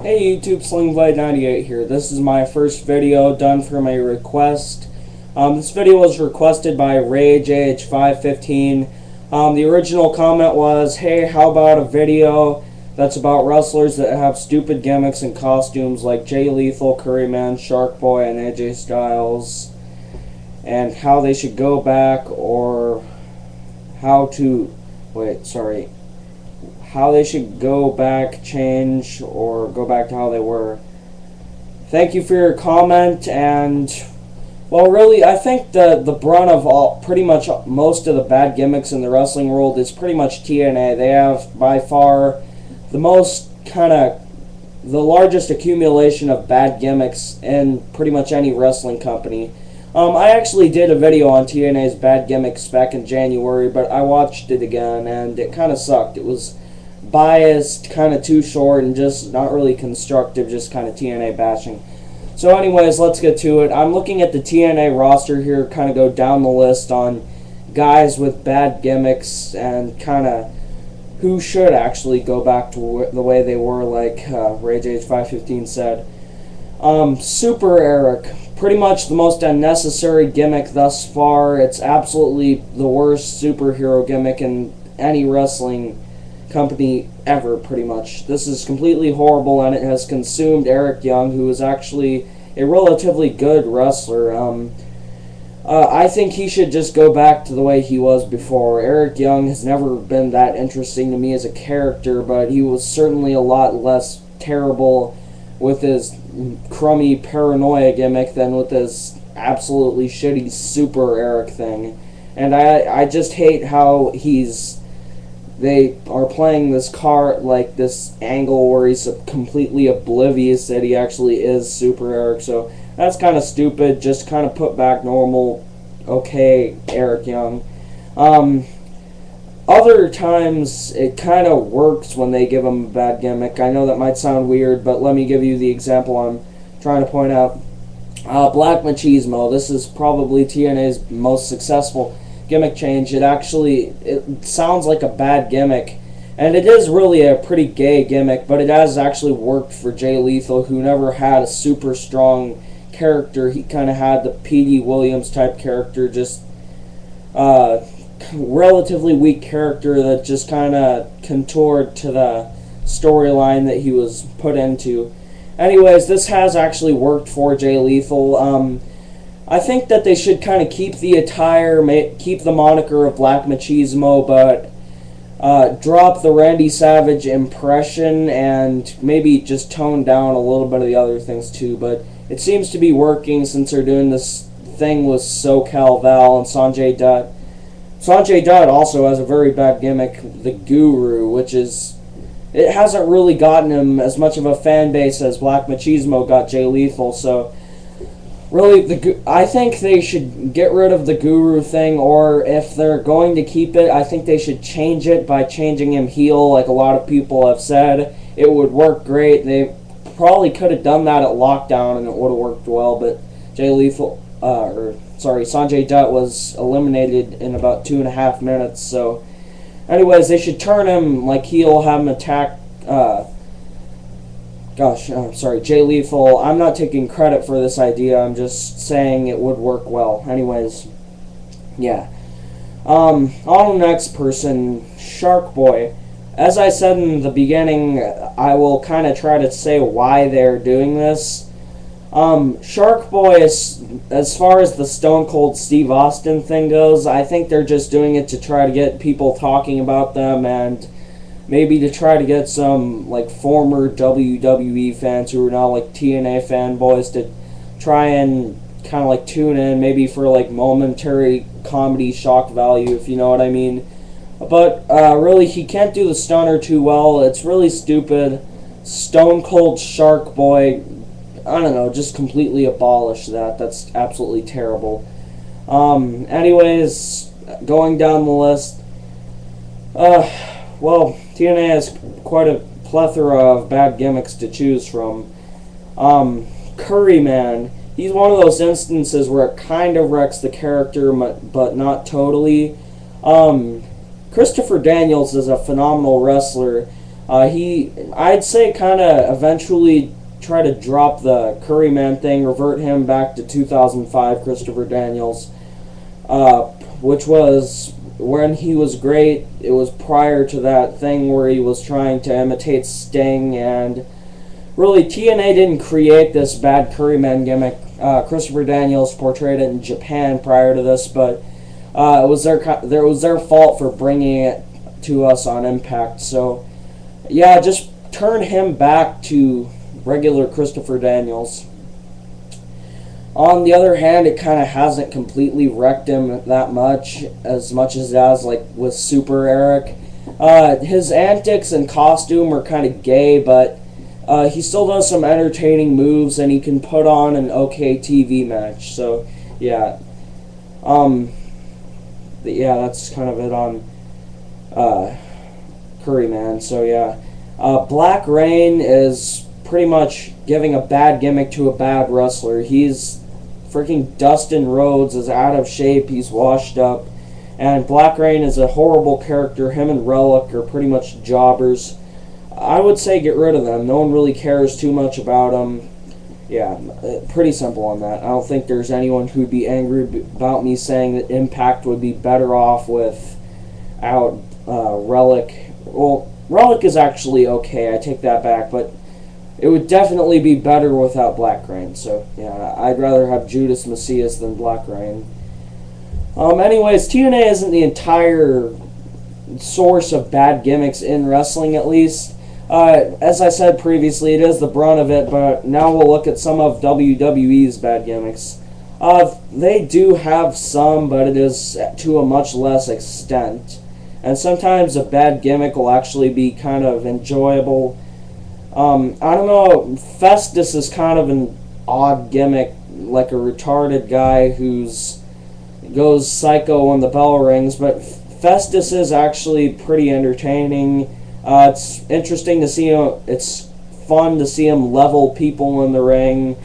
Hey YouTube, SlingBlade98 here. This is my first video done from a request. This video was requested by RageAge515. The original comment was, hey, how about a video that's about wrestlers that have stupid gimmicks and costumes like Jay Lethal, Curryman, Shark Boy, and AJ Styles, and how they should go back or how they should go back, change, or go back to how they were. Thank you for your comment, and well, really, I think the brunt of pretty much most of the bad gimmicks in the wrestling world is pretty much TNA. They have by far the largest accumulation of bad gimmicks in pretty much any wrestling company. I actually did a video on TNA's bad gimmicks back in January, but I watched it again, and it kind of sucked. It was biased, kind of too short, and just not really constructive, just kind of TNA bashing. So anyways, let's get to it. I'm looking at the TNA roster here, kind of go down the list on guys with bad gimmicks and kind of who should actually go back to the way they were, like RageAge515 said. Super Eric, pretty much the most unnecessary gimmick thus far. It's absolutely the worst superhero gimmick in any wrestling company ever, pretty much. This is completely horrible, and it has consumed Eric Young, who is actually a relatively good wrestler. I think he should just go back to the way he was before. Eric Young has never been that interesting to me as a character, but he was certainly a lot less terrible with his crummy paranoia gimmick than with his absolutely shitty Super Eric thing. And I just hate how they are playing this card, like this angle where he's completely oblivious that he actually is Super Eric. So that's kind of stupid. Just kind of put back normal, okay, Eric Young. Other times it kind of works when they give him a bad gimmick. I know that might sound weird, but let me give you the example I'm trying to point out. Black Machismo. This is probably TNA's most successful gimmick change. It sounds like a bad gimmick, and it is really a pretty gay gimmick, but it has actually worked for Jay Lethal, who never had a super strong character. He kind of had the P.D. Williams type character, just relatively weak character that just kind of contoured to the storyline that he was put into. Anyways, this has actually worked for Jay Lethal. I think that they should kind of keep the attire, keep the moniker of Black Machismo, but drop the Randy Savage impression and maybe just tone down a little bit of the other things too. But it seems to be working since they're doing this thing with SoCal Val and Sanjay Dutt. Sanjay Dutt also has a very bad gimmick, the Guru, which it hasn't really gotten him as much of a fan base as Black Machismo got Jay Lethal, so really, I think they should get rid of the Guru thing, or if they're going to keep it, I think they should change it by changing him heel, like a lot of people have said. It would work great. They probably could have done that at Lockdown, and it would have worked well, but Sanjay Dutt was eliminated in about 2.5 minutes, so anyways, they should turn him like heel, have him attack Jay Lethal. I'm not taking credit for this idea. I'm just saying it would work well. Anyways, yeah. On to the next person, Shark Boy. As I said in the beginning, I will kind of try to say why they're doing this. Shark Boy, as far as the Stone Cold Steve Austin thing goes, I think they're just doing it to try to get people talking about them and maybe to try to get some like former WWE fans who are now like TNA fanboys to try and kind of like tune in, maybe for like momentary comedy shock value, if you know what I mean. But really, he can't do the stunner too well. It's really stupid. Stone Cold Shark Boy, I don't know, just completely abolish that. That's absolutely terrible. Anyways, going down the list, well, TNA has quite a plethora of bad gimmicks to choose from. Curryman, he's one of those instances where it kind of wrecks the character, but not totally. Christopher Daniels is a phenomenal wrestler. I'd say, kind of eventually try to drop the Curryman thing, revert him back to 2005 Christopher Daniels, which was when he was great. It was prior to that thing where he was trying to imitate Sting, and really TNA didn't create this bad Curryman gimmick. Christopher Daniels portrayed it in Japan prior to this, but it was their fault for bringing it to us on Impact. So yeah, just turn him back to regular Christopher Daniels. On the other hand, it kind of hasn't completely wrecked him that much as it has like with Super Eric. His antics and costume are kind of gay, but he still does some entertaining moves, and he can put on an okay TV match. So yeah, that's kind of it on Curryman. So yeah, Black Rain is pretty much giving a bad gimmick to a bad wrestler. He's freaking Dustin Rhodes is out of shape. He's washed up. And Black Rain is a horrible character. Him and Relic are pretty much jobbers. I would say get rid of them. No one really cares too much about them. Yeah, pretty simple on that. I don't think there's anyone who'd be angry about me saying that Impact would be better off without Relic. Well, Relic is actually okay. I take that back, but it would definitely be better without Black Rain. So yeah, I'd rather have Judas Macias than Black Rain. Anyways, TNA isn't the entire source of bad gimmicks in wrestling, at least. As I said previously, it is the brunt of it, but now we'll look at some of WWE's bad gimmicks. They do have some, but it is to a much less extent. And sometimes a bad gimmick will actually be kind of enjoyable. I don't know, Festus is kind of an odd gimmick, like a retarded guy who's goes psycho when the bell rings, but Festus is actually pretty entertaining. It's interesting to see him. It's fun to see him level people in the ring.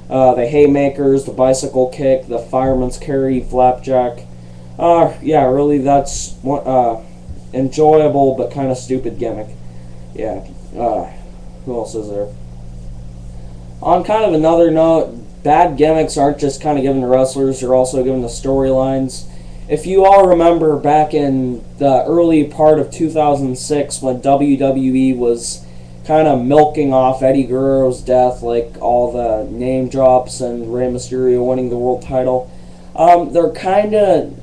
The haymakers, the bicycle kick, the fireman's carry, flapjack. Yeah, really, that's enjoyable but kind of stupid gimmick. Yeah. Who else is there? On kind of another note, bad gimmicks aren't just kind of given to wrestlers, they're also given to storylines. If you all remember back in the early part of 2006 when WWE was kind of milking off Eddie Guerrero's death, like all the name drops and Rey Mysterio winning the world title, they're kind of,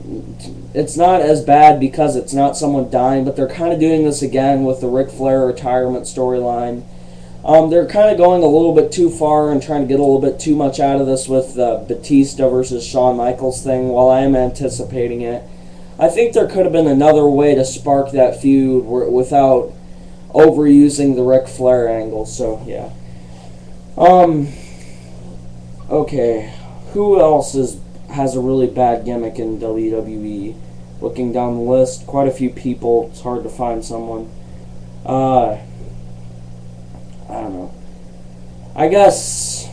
it's not as bad because it's not someone dying, but they're kind of doing this again with the Ric Flair retirement storyline. They're kind of going a little bit too far and trying to get a little bit too much out of this with the Batista versus Shawn Michaels thing. While I am anticipating it, I think there could have been another way to spark that feud without overusing the Ric Flair angle. So yeah. Okay, who else has a really bad gimmick in WWE? Looking down the list, quite a few people. It's hard to find someone. I don't know. I guess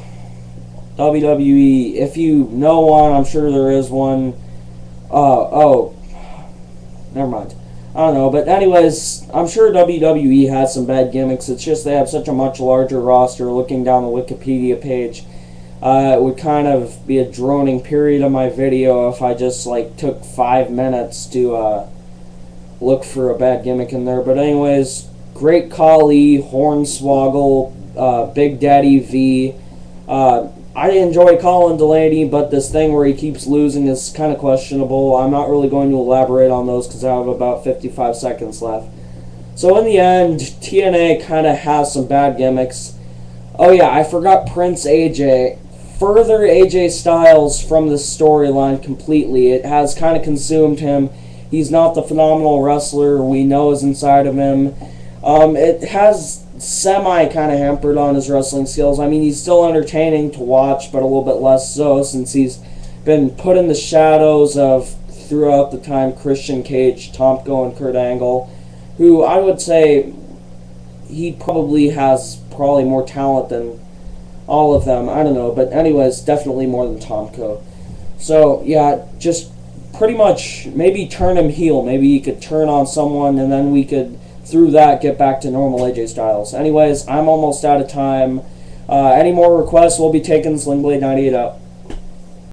WWE, if you know one, I'm sure there is one. Never mind. I don't know, but anyways, I'm sure WWE has some bad gimmicks. It's just they have such a much larger roster. Looking down the Wikipedia page, it would kind of be a droning period of my video if I just like took 5 minutes to look for a bad gimmick in there. But anyways, Great Khali, Hornswoggle, Big Daddy V. I enjoy Colin Delaney, but this thing where he keeps losing is kind of questionable. I'm not really going to elaborate on those because I have about 55 seconds left. So in the end, TNA kind of has some bad gimmicks. Oh yeah, I forgot Prince AJ. Further AJ Styles from this storyline completely. It has kind of consumed him. He's not the phenomenal wrestler we know is inside of him. It has semi kind of hampered on his wrestling skills. I mean, he's still entertaining to watch, but a little bit less so since he's been put in the shadows of, throughout the time, Christian Cage, Tomko, and Kurt Angle, who I would say he probably has more talent than all of them. I don't know, but anyways, definitely more than Tomko. So, yeah, just pretty much maybe turn him heel. Maybe he could turn on someone, and then we could through that, get back to normal AJ Styles. Anyways, I'm almost out of time. Any more requests will be taken. Slingblade98 out.